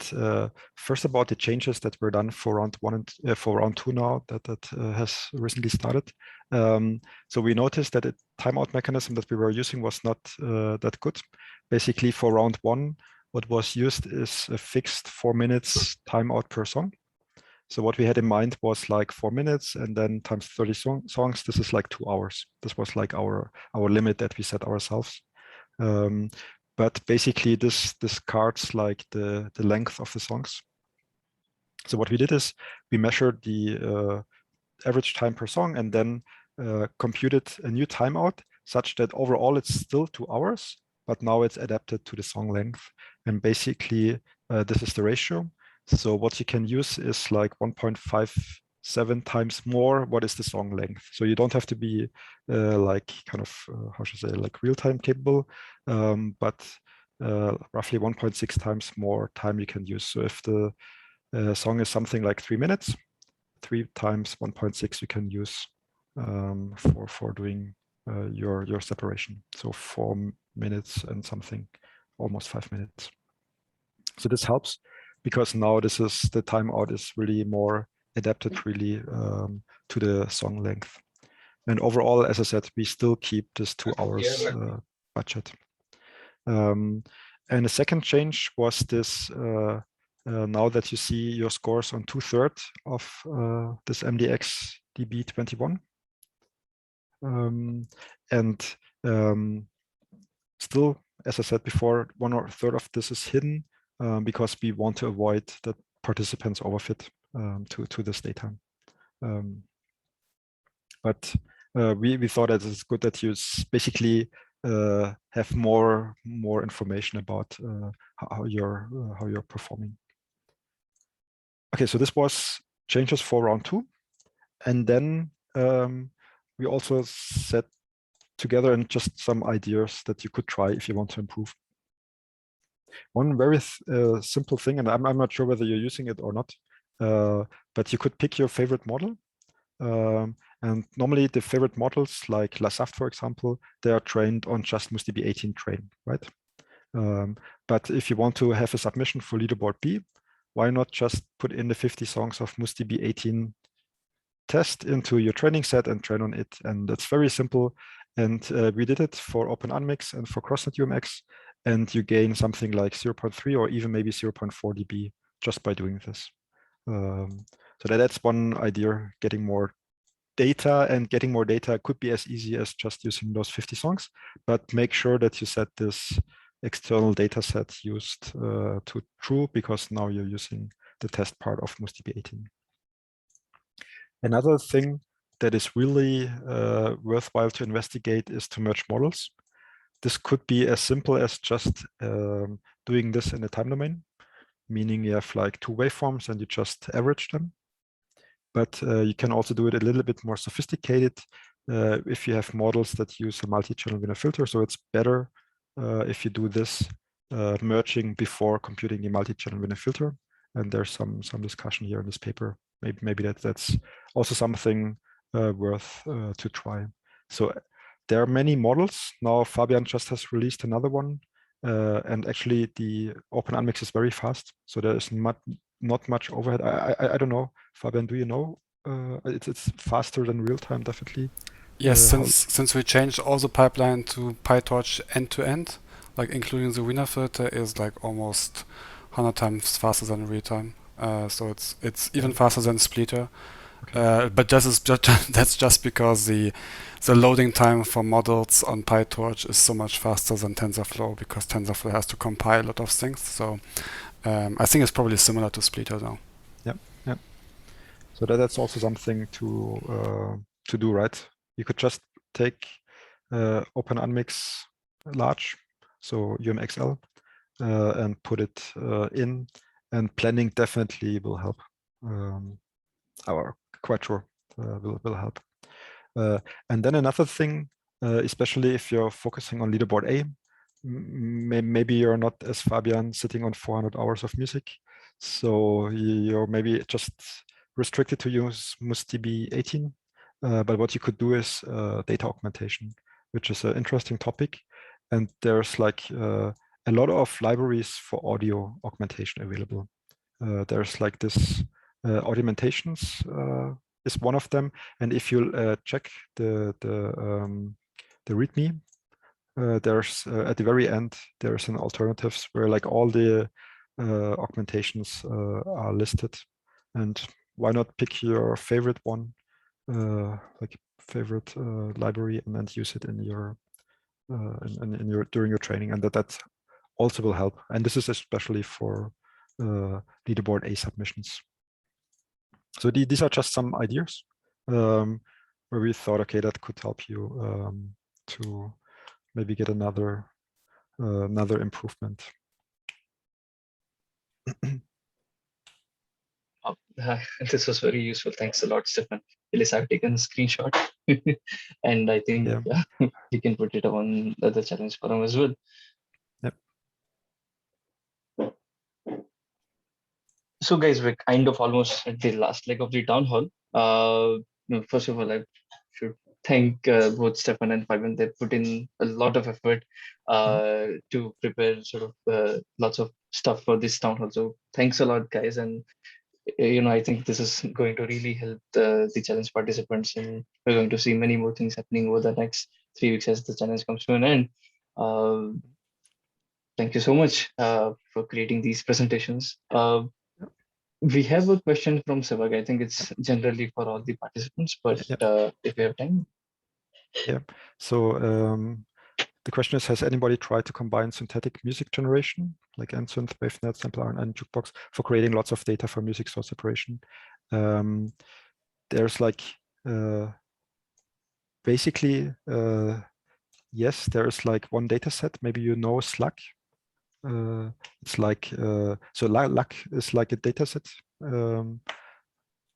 2. First, about the changes that were done for round 1 and for round 2 now that has recently started. So we noticed that the timeout mechanism that we were using was not that good. Basically, for round 1, what was used is a fixed 4 minutes timeout per song. So what we had in mind was like 4 minutes, and then times 30 songs. This is like 2 hours. This was like our limit that we set ourselves. But basically, this discards like the length of the songs. So what we did is we measured the average time per song, and then computed a new timeout such that overall it's still 2 hours, but now it's adapted to the song length. And basically, this is the ratio. So what you can use is like 1.57 times more what is the song length. So you don't have to be like kind of, how should I say, like real-time capable, but roughly 1.6 times more time you can use. So if the song is something like 3 minutes, 3 times 1.6 you can use for doing your separation. So 4 minutes and something, almost 5 minutes. So this helps, because now the timeout is really more adapted really to the song length. And overall, as I said, we still keep this 2 hours budget. And the second change was this, now that you see your scores on 2/3 of this MDX DB21. Still, as I said before, 1/3 of this is hidden, because we want to avoid that participants overfit to this daytime. But we thought that it's good that you basically have more information about how you're performing. Okay, so this was changes for round 2, and then we also set together and just some ideas that you could try if you want to improve. One very simple thing, and I'm not sure whether you're using it or not, but you could pick your favorite model. And normally the favorite models like Lasaft, for example, they are trained on just MustDB 18 train, right? But if you want to have a submission for leaderboard B, why not just put in the 50 songs of MustDB 18 test into your training set and train on it? And it's very simple. And we did it for OpenUnmix and for CrossNet UMX, and you gain something like 0.3 or even maybe 0.4 dB just by doing this. So that's one idea, getting more data, and getting more data could be as easy as just using those 50 songs, but make sure that you set this external data set used to true, because now you're using the test part of MustDB 18. Another thing that is really worthwhile to investigate is to merge models. This could be as simple as just doing this in a time domain, meaning you have like two waveforms and you just average them. But you can also do it a little bit more sophisticated if you have models that use a multi-channel winner filter. So it's better if you do this merging before computing the multi-channel winner filter. And there's some discussion here in this paper. Maybe that's also something worth to try. So there are many models. Now Fabian just has released another one. And actually the OpenUnmix is very fast. So there is not much overhead. I don't know, Fabian, do you know? It's faster than real time, definitely. Yes, since we changed all the pipeline to PyTorch end to end, like including the winner filter, is like almost 100 times faster than real time. So it's even faster than Splitter. Okay. But that's just because the loading time for models on PyTorch is so much faster than TensorFlow, because TensorFlow has to compile a lot of things. So I think it's probably similar to Splitter now. Yeah. So that's also something to do, right? You could just take OpenUnmix large, so UMXL, and put it in, and planning definitely will help. Or quite sure will help. And then another thing, especially if you're focusing on leaderboard A, maybe you're not, as Fabian, sitting on 400 hours of music. So you're maybe just restricted to use MustDB 18. But what you could do is data augmentation, which is an interesting topic. And there's like a lot of libraries for audio augmentation available. There's like this Audimentations is one of them. And if you check the README, there's at the very end, there's an alternatives where like all the augmentations are listed. And why not pick your favorite one, like favorite library, and then use it in your during your training, and that also will help. And this is especially for leaderboard A submissions. So these are just some ideas where we thought, okay, that could help you to maybe get another improvement. This was very useful. Thanks a lot, Stefan. At least I've taken a screenshot, and I think we can put it on the challenge forum as well. Yep. So guys, we're kind of almost at the last leg of the town hall. First of all, I should thank both Stefan and Fabian. They put in a lot of effort to prepare sort of lots of stuff for this town hall. So thanks a lot, guys. And I think this is going to really help the challenge participants, and we're going to see many more things happening over the next 3 weeks as the challenge comes to an end. Thank you so much for creating these presentations. We have a question from Sevag. I think it's generally for all the participants, but if we have time. Yeah. So the question is, has anybody tried to combine synthetic music generation, like NSynth, WaveNet, Sampler, and Jukebox, for creating lots of data for music source separation? There's like, basically, yes, there's like one data set. Maybe you know Slug. It's like, so LUC is like a data set.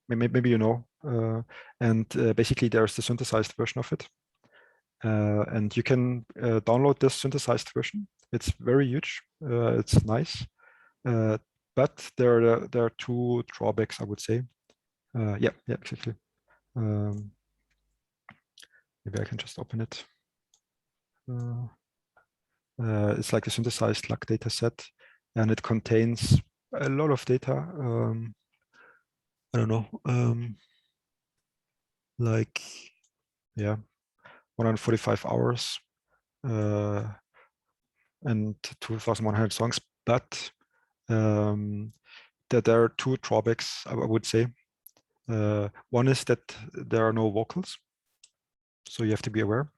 Maybe you know. And basically there's the synthesized version of it. And you can download this synthesized version. It's very huge. It's nice. But there are two drawbacks, I would say. Yeah, exactly. Maybe I can just open it. It's like a synthesized LUG data set, and it contains a lot of data. I don't know, like, yeah, 145 hours and 2,100 songs. But there are two drawbacks, I would say. One is that there are no vocals, so you have to be aware.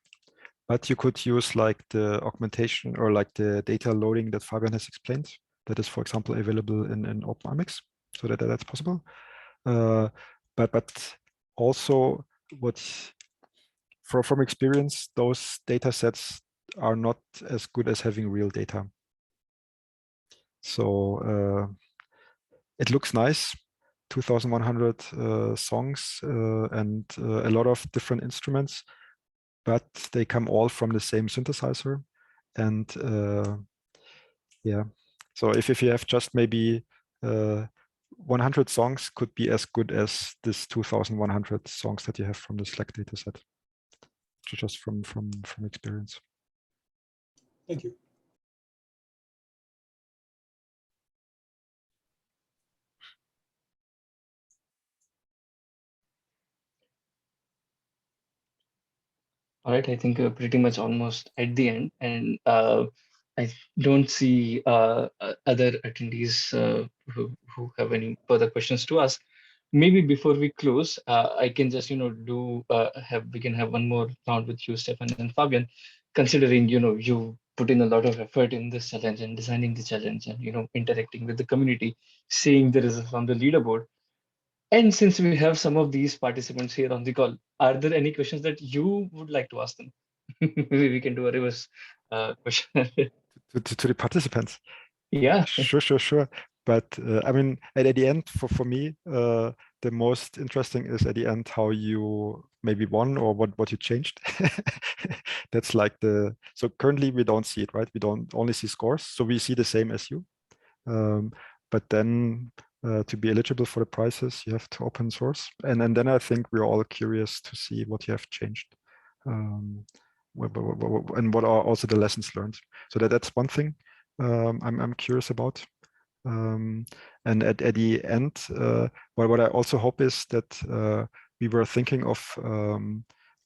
But you could use like the augmentation or like the data loading that Fabian has explained. That is, for example, available in OpenAmix, so that's possible. But also, from experience, those data sets are not as good as having real data. So it looks nice, 2,100 songs and a lot of different instruments, but they come all from the same synthesizer. And yeah, so if you have just maybe 100 songs, could be as good as this 2,100 songs that you have from the Slack dataset, just from experience. Thank you. All right, I think we're pretty much almost at the end, and I don't see other attendees who have any further questions to ask. Maybe before we close, I can just we can have one more round with you, Stefan and Fabian, considering you put in a lot of effort in this challenge and designing the challenge and interacting with the community, seeing the results on the leaderboard. And since we have some of these participants here on the call, are there any questions that you would like to ask them? Maybe we can do a reverse question. To the participants. Yeah. Sure. But I mean, at the end, for me, the most interesting is at the end how you maybe won or what you changed. That's like so currently we don't see it, right? We don't only see scores, so we see the same as you. But then to be eligible for the prizes, you have to open source, and then I think we're all curious to see what you have changed. And what are also the lessons learned. So that's one thing I'm curious about. And at the end, what I also hope is that we were thinking of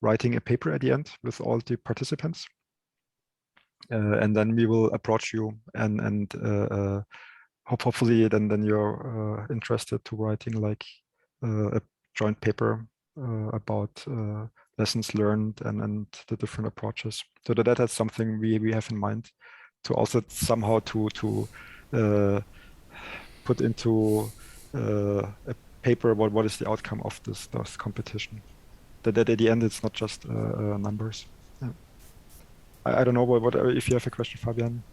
writing a paper at the end with all the participants, and then we will approach you and hopefully then you're interested to writing like a joint paper about lessons learned and the different approaches. So that's something we have in mind to also somehow to put into a paper what is the outcome of this competition. That at the end it's not just numbers. Yeah. I don't know what if you have a question, Fabian.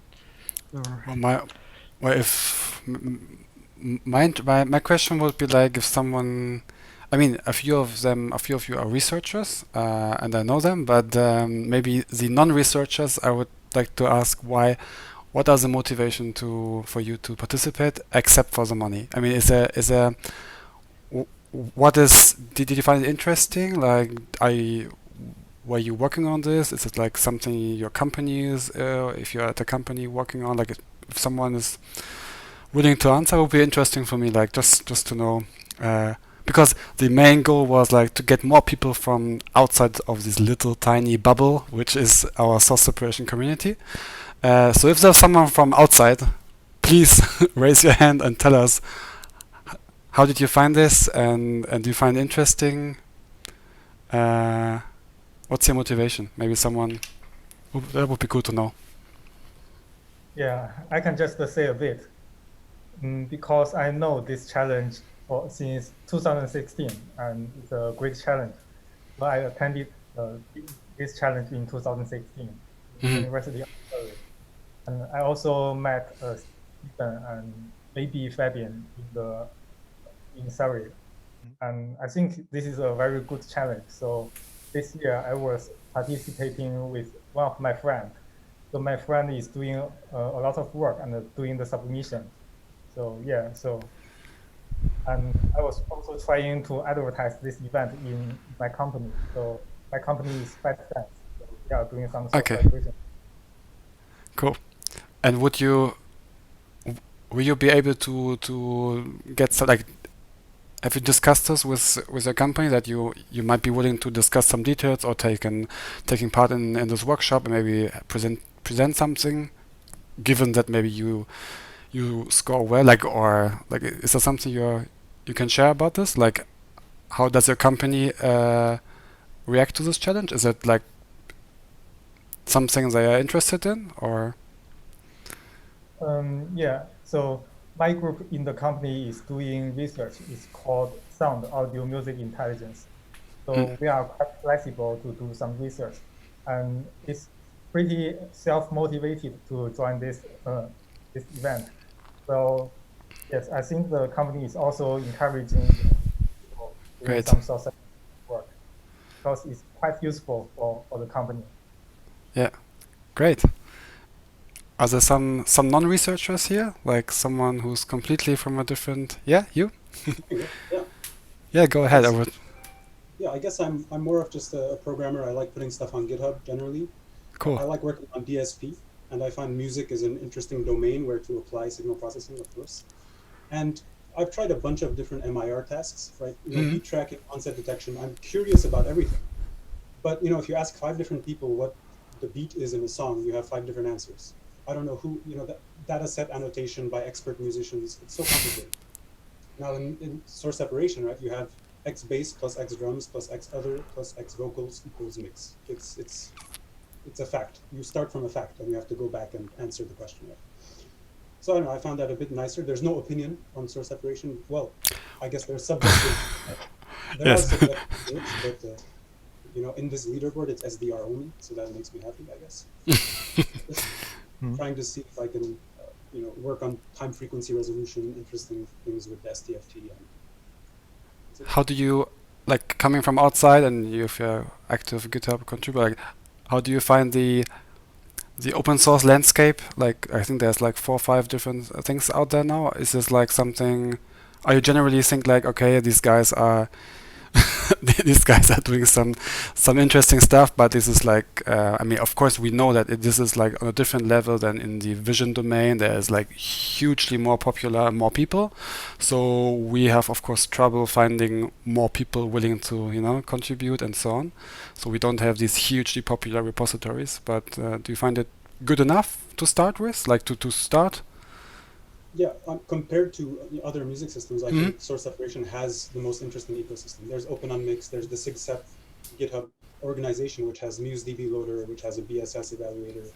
My question would be like if someone, I mean, a few of you are researchers, and I know them, but maybe the non-researchers, I would like to ask what are the motivation for you to participate, except for the money? I mean, did you find it interesting? Like, were you working on this? Is it like something your company is, if you're at a company working on, like if someone is willing to answer, it would be interesting for me, like just to know, because the main goal was like to get more people from outside of this little tiny bubble, which is our source separation community. So if there's someone from outside, please raise your hand and tell us, how did you find this, and do you find it interesting? What's your motivation? Maybe someone, that would be good to know. Yeah, I can just say a bit. Because I know this challenge since 2016, and it's a great challenge. So I attended this challenge in 2016 University of Surrey. And I also met Stephen and maybe Fabian in Surrey. And I think this is a very good challenge. So this year I was participating with one of my friends. So my friend is doing a lot of work and doing the submission. So yeah, and I was also trying to advertise this event in my company. So my company is quite fast. So we are doing some source Okay. separation. Cool. And will you be able to get like? Have you discussed this with a company that you might be willing to discuss some details or taking part in this workshop and maybe present something, given that maybe you score well, like, or like, is there something you can share about this? Like, how does your company react to this challenge? Is it like something they are interested in, or? Yeah, so my group in the company is doing research. It's called Sound Audio Music Intelligence. So we are quite flexible to do some research, and it's pretty self-motivated to join this this event. So yes, I think the company is also encouraging people doing Great. some social work because it's quite useful for the company. Yeah, great. Are there some non-researchers here, like someone who's completely from a different? Yeah, you? Yeah. Yeah, go ahead. Yeah, I guess I'm more of just a programmer. I like putting stuff on GitHub generally. Cool. I like working on DSP, and I find music is an interesting domain where to apply signal processing, of course. And I've tried a bunch of different MIR tasks, right? Beat tracking, onset detection. I'm curious about everything. But if you ask 5 different people what the beat is in a song, you have 5 different answers. I don't know who, that data set annotation by expert musicians. It's so complicated. Now in source separation, right, you have X bass plus X drums plus X other plus X vocals equals mix. It's a fact. You start from a fact and you have to go back and answer the question. Right? So I don't know, I found that a bit nicer. There's no opinion on source separation. Well, I guess there's subjective. There are subjective groups, but in this leaderboard, it's SDR only, so that makes me happy, I guess. Just trying to see if I can, work on time frequency resolution, interesting things with the STFT. How do you, like, coming from outside and if you're active GitHub contributor, like, how do you find the open source landscape? Like, I think there's like 4 or 5 different things out there now. Is this like something? Are you generally think like, okay, these guys are doing some interesting stuff, but this is like, I mean, of course we know that this is like on a different level than in the vision domain. There's like hugely more popular, more people. So we have, of course, trouble finding more people willing to, contribute and so on. So we don't have these hugely popular repositories, but do you find it good enough to start with, like to start? Yeah, compared to other music systems, I think source separation has the most interesting ecosystem. There's OpenUnmix, there's the SIGSEP GitHub organization, which has MuseDB loader, which has a BSS evaluator.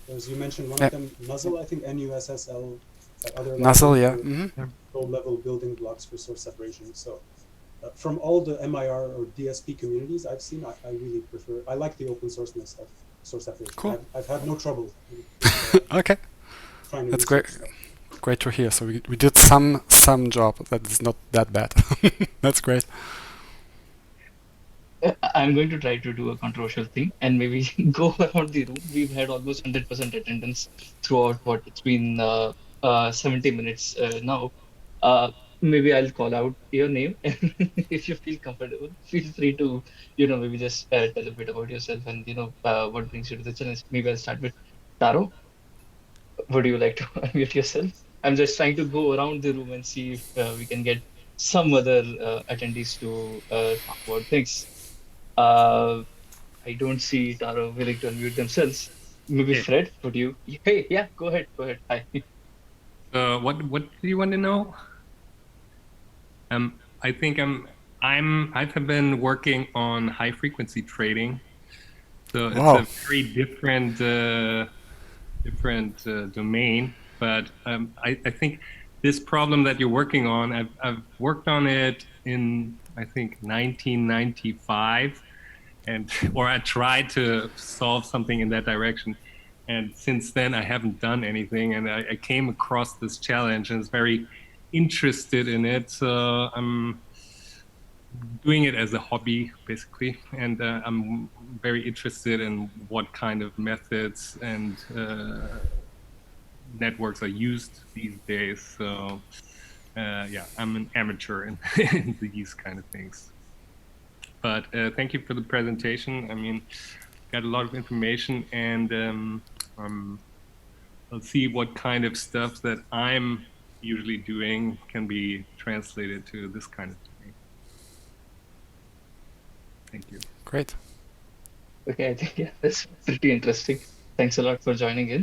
There's, you mentioned one of them, Nuzzle, I think, NUSSL, that other Nuzzle, yeah. low-level building blocks for source separation. So from all the MIR or DSP communities I've seen, I really prefer, I like the open sourceness of source separation. Cool. I've had no trouble. Okay, that's great. Great to hear. So we did some job that is not that bad. That's great. I'm going to try to do a controversial thing and maybe go around the room. We've had almost 100% attendance throughout it's been 70 minutes now. Maybe I'll call out your name, and if you feel comfortable, feel free to maybe just tell a bit about yourself and what brings you to the challenge. Maybe I'll start with Taro. Would you like to unmute yourself? I'm just trying to go around the room and see if we can get some other attendees to talk about things. I don't see Taro willing to unmute themselves. Maybe Fred, would you? Hey, yeah, go ahead. Hi. What do you want to know? I think I've been working on high frequency trading, so it's a very different domain. But I think this problem that you're working on, I've worked on it in, I think, 1995, or I tried to solve something in that direction. And since then, I haven't done anything. And I came across this challenge and was very interested in it. So doing it as a hobby, basically, and I'm very interested in what kind of methods and networks are used these days. So yeah, I'm an amateur in, in these kind of things. But thank you for the presentation. I mean, got a lot of information, and I'll see what kind of stuff that I'm usually doing can be translated to this kind of thing. Thank you. Great. Okay, I think, yeah, that's pretty interesting. Thanks a lot for joining in.